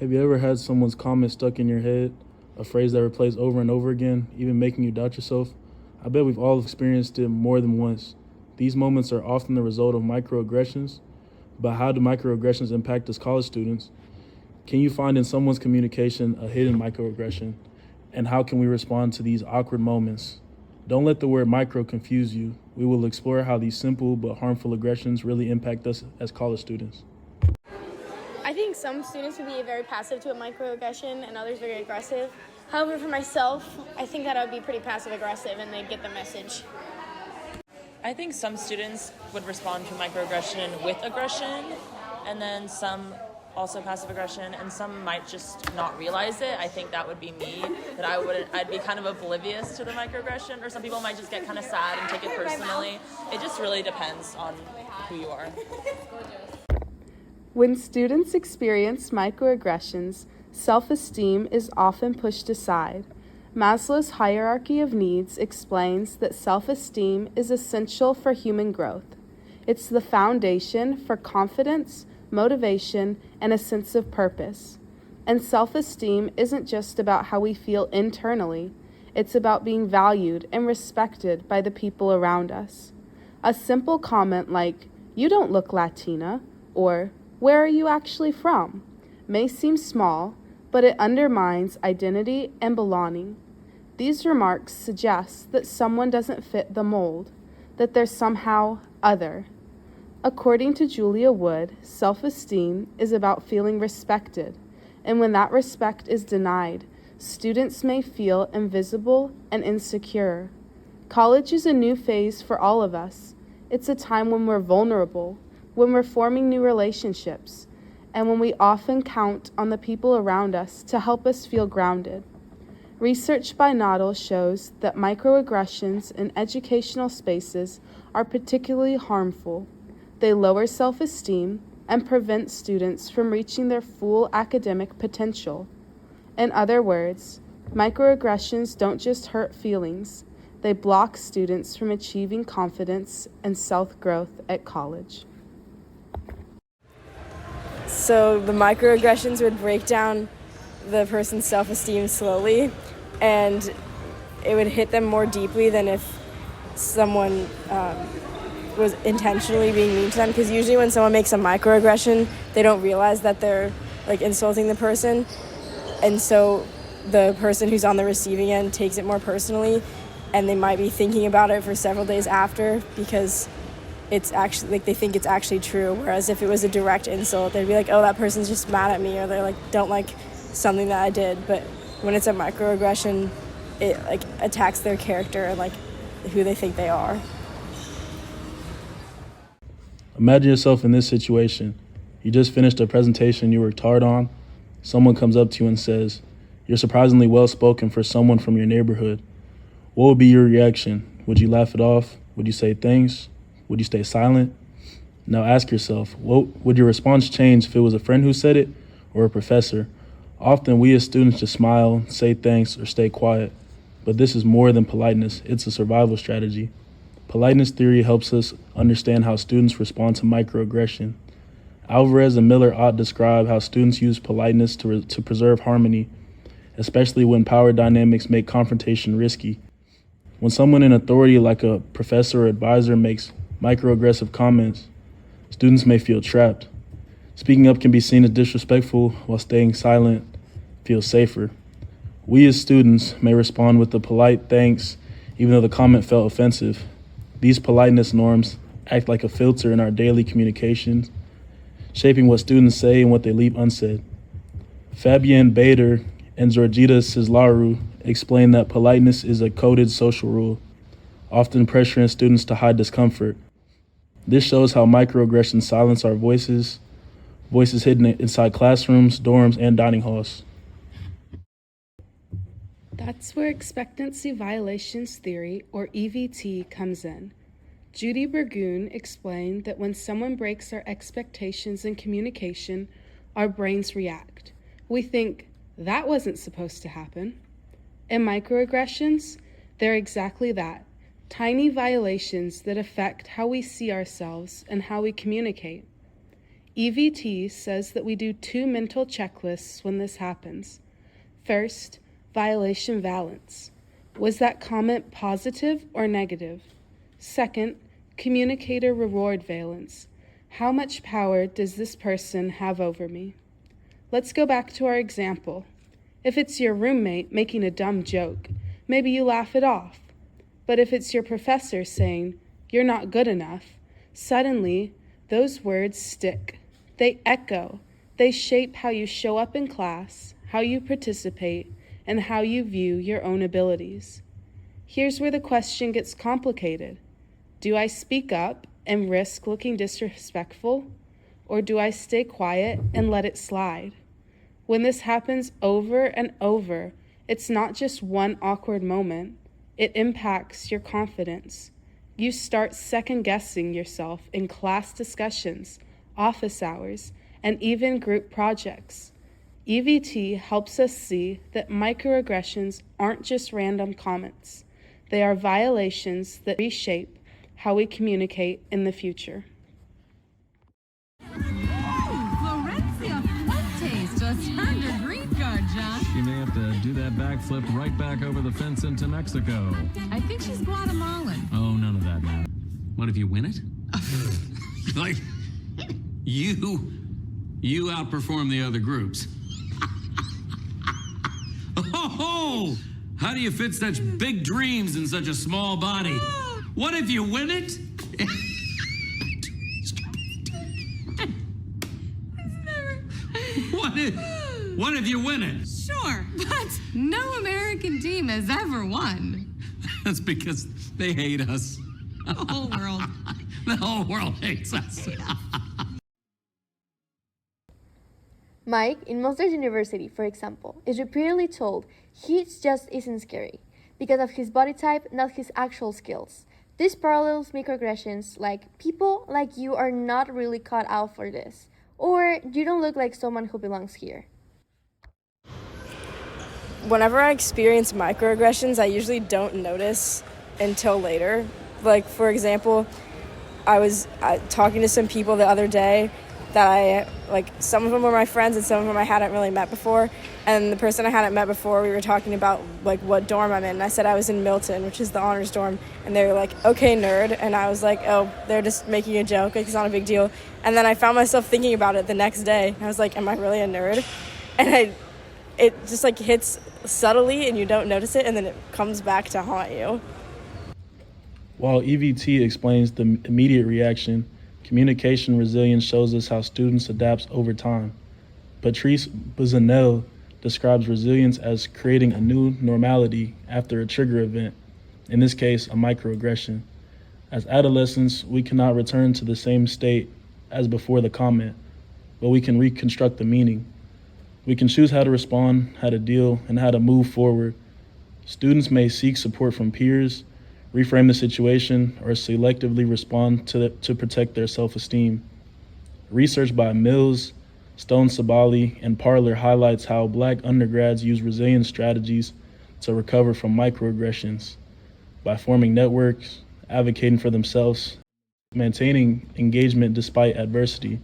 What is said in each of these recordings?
Have you ever had someone's comment stuck in your head, a phrase that replays over and over again, even making you doubt yourself? I bet we've all experienced it more than once. These moments are often the result of microaggressions, but how do microaggressions impact us college students? Can you find in someone's communication a hidden microaggression? And how can we respond to these awkward moments? Don't let the word micro confuse you. We will explore how these simple but harmful aggressions really impact us as college students. I think some students can be very passive to a microaggression and others very aggressive. However, for myself, I think that I would be pretty passive aggressive and they get the message. I think some students would respond to microaggression with aggression, and then some also passive aggression, and some might just not realize it. I think that would be me, that I'd be kind of oblivious to the microaggression, or some people might just get kind of sad and take it personally. It just really depends on who you are. When students experience microaggressions, self-esteem is often pushed aside. Maslow's hierarchy of needs explains that self-esteem is essential for human growth. It's the foundation for confidence, motivation, and a sense of purpose. And self-esteem isn't just about how we feel internally. It's about being valued and respected by the people around us. A simple comment like, "You don't look Latina," or "Where are you actually from?" may seem small, but it undermines identity and belonging. These remarks suggest that someone doesn't fit the mold, that they're somehow other. According to Julia Wood, self-esteem is about feeling respected, and when that respect is denied, students may feel invisible and insecure. College is a new phase for all of us. It's a time when we're vulnerable, when we're forming new relationships, and when we often count on the people around us to help us feel grounded. Research by Noddle shows that microaggressions in educational spaces are particularly harmful. They lower self-esteem and prevent students from reaching their full academic potential. In other words, microaggressions don't just hurt feelings, they block students from achieving confidence and self-growth at college. So the microaggressions would break down the person's self-esteem slowly, and it would hit them more deeply than if someone was intentionally being mean to them, because usually when someone makes a microaggression, they don't realize that they're insulting the person, and so the person who's on the receiving end takes it more personally, and they might be thinking about it for several days after because it's actually they think it's actually true. Whereas if it was a direct insult, they'd be like, "Oh, that person's just mad at me," or they're don't like something that I did. But when it's a microaggression, it attacks their character and who they think they are. Imagine yourself in this situation. You just finished a presentation you worked hard on. Someone comes up to you and says, "You're surprisingly well-spoken for someone from your neighborhood." What would be your reaction? Would you laugh it off? Would you say thanks? Would you stay silent? Now ask yourself, what would your response change if it was a friend who said it or a professor? Often we as students just smile, say thanks, or stay quiet. But this is more than politeness. It's a survival strategy. Politeness theory helps us understand how students respond to microaggression. Alvarez and Miller-Ott describe how students use politeness to preserve harmony, especially when power dynamics make confrontation risky. When someone in authority like a professor or advisor makes microaggressive comments, students may feel trapped. Speaking up can be seen as disrespectful, while staying silent feels safer. We as students may respond with a polite thanks, even though the comment felt offensive. These politeness norms act like a filter in our daily communications, shaping what students say and what they leave unsaid. Fabienne Bader and Georgita Cislaru explain that politeness is a coded social rule, often pressuring students to hide discomfort. This shows how microaggressions silence our voices hidden inside classrooms, dorms, and dining halls. That's where expectancy violations theory, or EVT, comes in. Judy Burgoon explained that when someone breaks our expectations in communication, our brains react. We think, that wasn't supposed to happen. And microaggressions, they're exactly that. Tiny violations that affect how we see ourselves and how we communicate. EVT says that we do 2 mental checklists when this happens. First, violation valence. Was that comment positive or negative? Second, communicator reward valence. How much power does this person have over me? Let's go back to our example. If it's your roommate making a dumb joke, maybe you laugh it off. But if it's your professor saying, "You're not good enough," suddenly those words stick. They echo. They shape how you show up in class, how you participate, and how you view your own abilities. Here's where the question gets complicated. Do I speak up and risk looking disrespectful? Or do I stay quiet and let it slide? When this happens over and over, it's not just one awkward moment. It impacts your confidence. You start second-guessing yourself in class discussions, office hours, and even group projects. EVT helps us see that microaggressions aren't just random comments. They are violations that reshape how we communicate in the future. Florencia Fuentes just earned her green card, John. She may have to do that backflip right back over the fence into Mexico. I think she's Guatemalan. Oh, none of that matters. What if you win it? Like, you outperform the other groups. Oh, how do you fit such big dreams in such a small body? What if you win it? What if you win it? Sure, but no American team has ever won. That's because they hate us. The whole world. The whole world hates us. Mike, in Monsters University, for example, is repeatedly told he just isn't scary because of his body type, not his actual skills. This parallels microaggressions like people like you are not really cut out for this, or you don't look like someone who belongs here. Whenever I experience microaggressions, I usually don't notice until later. Like, for example, I was talking to some people the other day that some of them were my friends and some of them I hadn't really met before. And the person I hadn't met before, we were talking about, what dorm I'm in. And I said I was in Milton, which is the honors dorm. And they were like, "Okay, nerd." And I was like, "Oh, they're just making a joke. It's not a big deal." And then I found myself thinking about it the next day. I was like, "Am I really a nerd?" And it just, hits subtly and you don't notice it, and then it comes back to haunt you. While EVT explains the immediate reaction, communication resilience shows us how students adapt over time. Patrice Bazanel describes resilience as creating a new normality after a trigger event, in this case, a microaggression. As adolescents, we cannot return to the same state as before the comment, but we can reconstruct the meaning. We can choose how to respond, how to deal, and how to move forward. Students may seek support from peers, reframe the situation, or selectively respond to protect their self-esteem. Research by Mills, Stone Sabali, and Parler highlights how Black undergrads use resilience strategies to recover from microaggressions by forming networks, advocating for themselves, maintaining engagement despite adversity.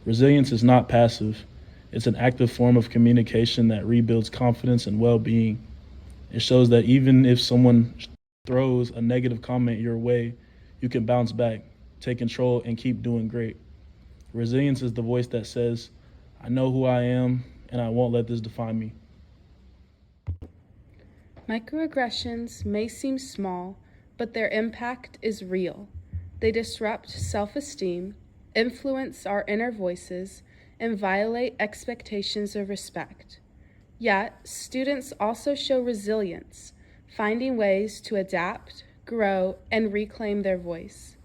Resilience is not passive. It's an active form of communication that rebuilds confidence and well-being. It shows that even if someone throws a negative comment your way, you can bounce back, take control, and keep doing great. Resilience is the voice that says, "I know who I am, and I won't let this define me." Microaggressions may seem small, but their impact is real. They disrupt self-esteem, influence our inner voices, and violate expectations of respect. Yet, students also show resilience, finding ways to adapt, grow, and reclaim their voice.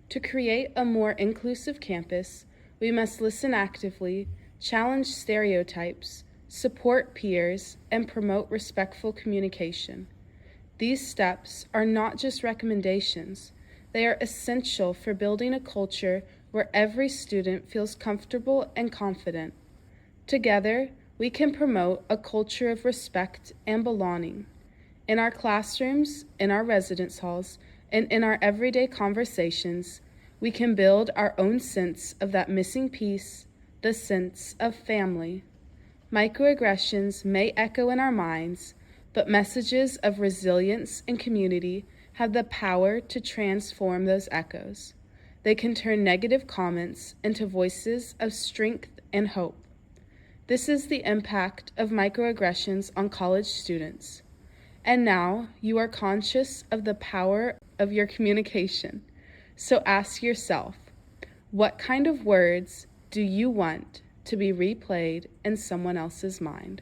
To create a more inclusive campus, we must listen actively, challenge stereotypes, support peers, and promote respectful communication. These steps are not just recommendations, they are essential for building a culture where every student feels comfortable and confident. Together, we can promote a culture of respect and belonging. In our classrooms, in our residence halls, and in our everyday conversations, We can build our own sense of that missing piece, the sense of family. Microaggressions may echo in our minds, but messages of resilience and community have the power to transform those echoes. They can turn negative comments into voices of strength and hope. This is the impact of microaggressions on college students. And now you are conscious of the power of your communication. So ask yourself, what kind of words do you want to be replayed in someone else's mind?